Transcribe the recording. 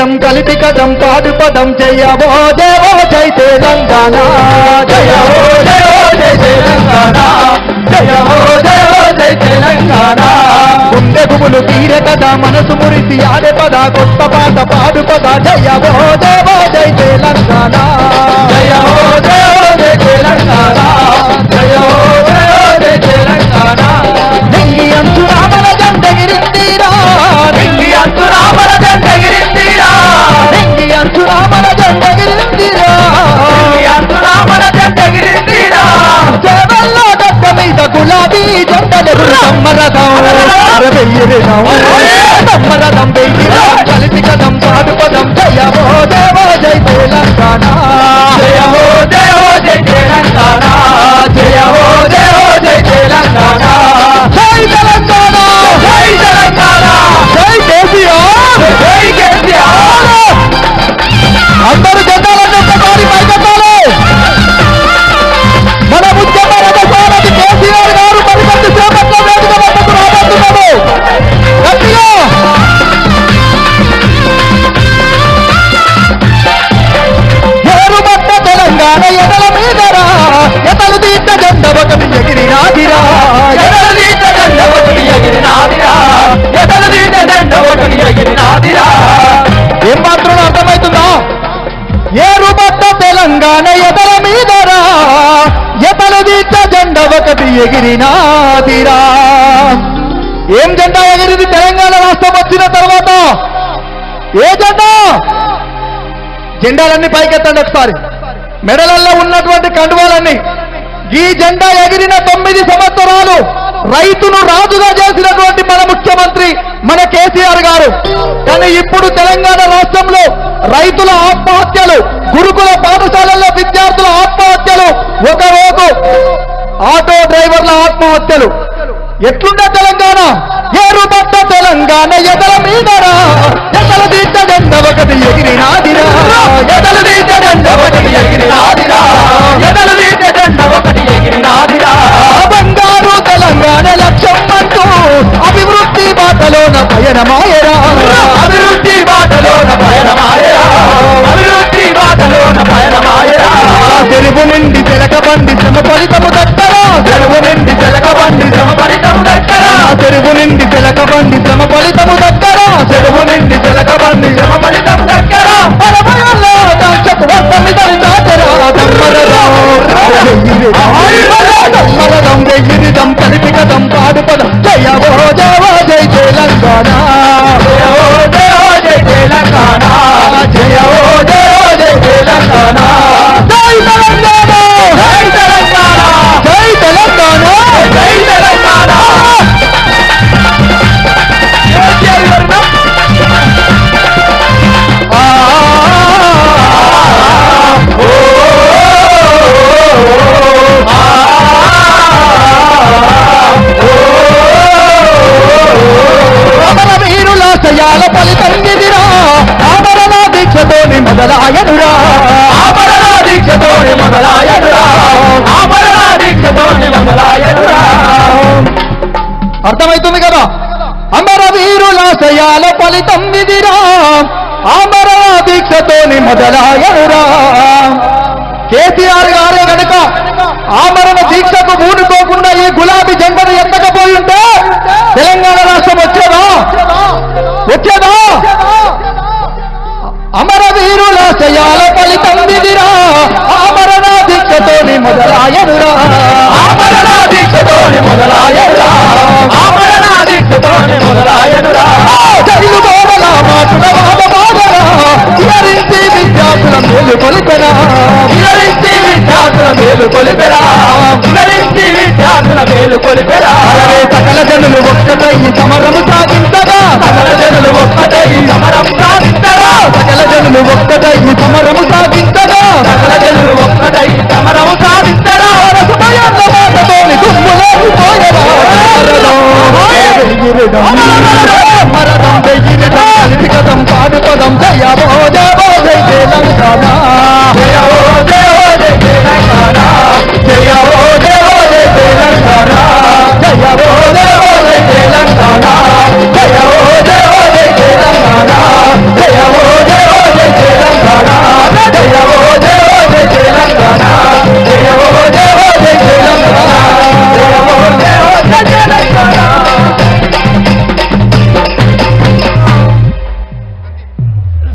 పదం కలిపి కదం పాడు పదం జయవో దేవో జై తెలంగాణ జయవో దేవో జై తెలంగాణ జయవో దేవో జై తెలంగాణ గుండె గుబులు తీరే కదా మనసు మురిసి ఆడే పద కొత్త పాట పాడు పద జయవో దేవో జై తెలంగాణ జయవో దేవో జై తెలంగాణ జయవో దేవో జై తెలంగాణ ఢిల్లీ అంచు రామల జెండెగిరిందిరా ఢిల్లీ అంచు రామల జెండెగిరిందిరా ఢిల్లీ అంచు రామల జెండెగిరిందిరా ఢిల్లీ అంచు రామల జెండెగిరిందిరా చేవల్లో గడ్డ మీద గులాబీ జెండలు సమ్మరదం వెయ్యిరిదం సమ్మరదం వెయ్యిరం కలిసి కదం పాడు పదం జయవో దేవో జై తెలంగాణ జయవో దేవో జై తెలంగాణ జయవో దేవో జై తెలంగాణ జై తెలంగాణ జై తెలంగాణ జై కేసీఆర్ జై కేసీఆర్ అందరూ జెండాలను ఒక్కసారి పైకెత్తాలి మన ఉద్యమ రథసారథి కేసీఆర్ గారు పరిపత్తి సేపట్ల వేదిక వద్దకు రాబోతున్నారు గట్టిగా ఏరుబట్ట తెలంగాణ ఎదల మీదరా ఎతలు దీట జెండ ఒకటి ఎగిరినాదిరా ఎతలు దీట జెండ ఒకటి ఎగిరినాదిరా ఎతలు దీట జెండ ఒకటి ఎగిరినాదిరా ఏం మాత్రం అర్థమవుతుందా ఏరుబట్ట తెలంగాణ ఎదల మీదరా ఎతలు దీట జెండ ఒకటి ఎగిరినాదిరా ఏం జెండా ఎగిరింది తెలంగాణ రాష్ట్రం వచ్చిన తర్వాత ఏ జెండా జెండాలన్నీ పైకెత్తండి ఒకసారి మెడలల్లో ఉన్నటువంటి కండువాలన్నీ ఈ జెండా ఎగిరిన 9 సంవత్సరాలు రైతును రాజుగా చేసినటువంటి మన ముఖ్యమంత్రి మన కేసీఆర్ గారు. కానీ ఇప్పుడు తెలంగాణ రాష్ట్రంలో రైతుల ఆత్మహత్యలు, గురుకుల పాఠశాలల్లో విద్యార్థుల ఆత్మహత్యలు, ఒకరోజు ఆటో డ్రైవర్ల ఆత్మహత్యలు. ఎట్లుండే తెలంగాణ? ఏరుబట్ట తెలంగాణ ఎదల మీదరా ఎదల దీట జెండ ఒకటి ఎగిరినాదిరా ఎదల దీట జెండ ఒకటి ఎగిరినాదిరా ఎదల దీట జెండ ఒకటి ఎగిరినాదిరా బంగారు తెలంగాణ లక్ష్యం అంటూ అభివృద్ధి బాటలోన పయనమాయరా అభివృద్ధి బాటలోన పయనమాయరా అభివృద్ధి బాటలోన పయనమాయరా చెరువు నిండి తెలకబండి శ్రమ ఫలితము దక్కరా చెరువు నిండి తెలకబండి శ్రమ ఫలితము దక్కరా చెరువు నిండి తెలకబండి శ్రమ ఫలితము దక్కరా చెరువు నిండి తెలకబండి శ్రమ ఫలితము దక్కరా పరమయల్లో దాంచకు వద్దమిదని దాటరా దమ్మరదం దమ్మరదం వెయ్యిరిదం కలిపి కదం పాడు పదం జయవో దేవో జై తెలంగాణ జయవో దేవో జై తెలంగాణ జయవో దేవో జై తెలంగాణ జై తెలంగాణ జై తెలంగాణ జై తెలంగాణ జై తెలంగాణ ఆశయాల ఫలితంగిదిరా ఆమరణ దీక్షతోని మొదలాయనురా ఆమరణ దీక్షతోని మొదలాయనురా ఆమరణ దీక్షతోని మొదలాయనురా. అర్థమవుతుంది కదా? అమర వీరుల ఆశయాల ఫలితం ఇదిరా ఆమరణ దీక్షతోని మొదలాయనురా. కేసీఆర్ గారే గనుక ఆమరణ దీక్షకు పూనుకోకుండా ఈ గులాబీ జెండను ఎత్తకపోయి ఉంటే తెలంగాణ రాష్ట్రం వచ్చేదా? వచ్చేదా? అమర వీరుల శయాల ఫలితం విధిరా ఆమరణ దీక్షతోని మొదలాయనురా ఆమరణ దీక్షతోని మొదలాయనురా ఆమరణ దీక్షతోని మొదలాయనురా. చదువు బోధల మాటుల వాదమాదరా వివరించి విద్యార్థుల మేలు కొలిపెరా వివరించి విద్యార్థుల మేలు కొలిపెరా వివరించి విద్యార్థుల మేలు కొలిపెరా. సకల జనులు ఒక్కటై సమరము సాగించగా సకల జనులు ఒక్కటై సమరం సాగించగా సకల జనులు ఒక్కటై సమరము సాగించగా సకల జనులు ఒక్కటై సమరము సాగించగా రసమయన్న మాటతోని దుమ్ములేకపోయరా మరణం వెయ్యిరిదం కలిపి కదం పాడు పదం జయవో దేవో జై తెలంగాణ జయవో దేవో జై తెలంగాణ జయవో దేవో జై తెలంగాణ జయవో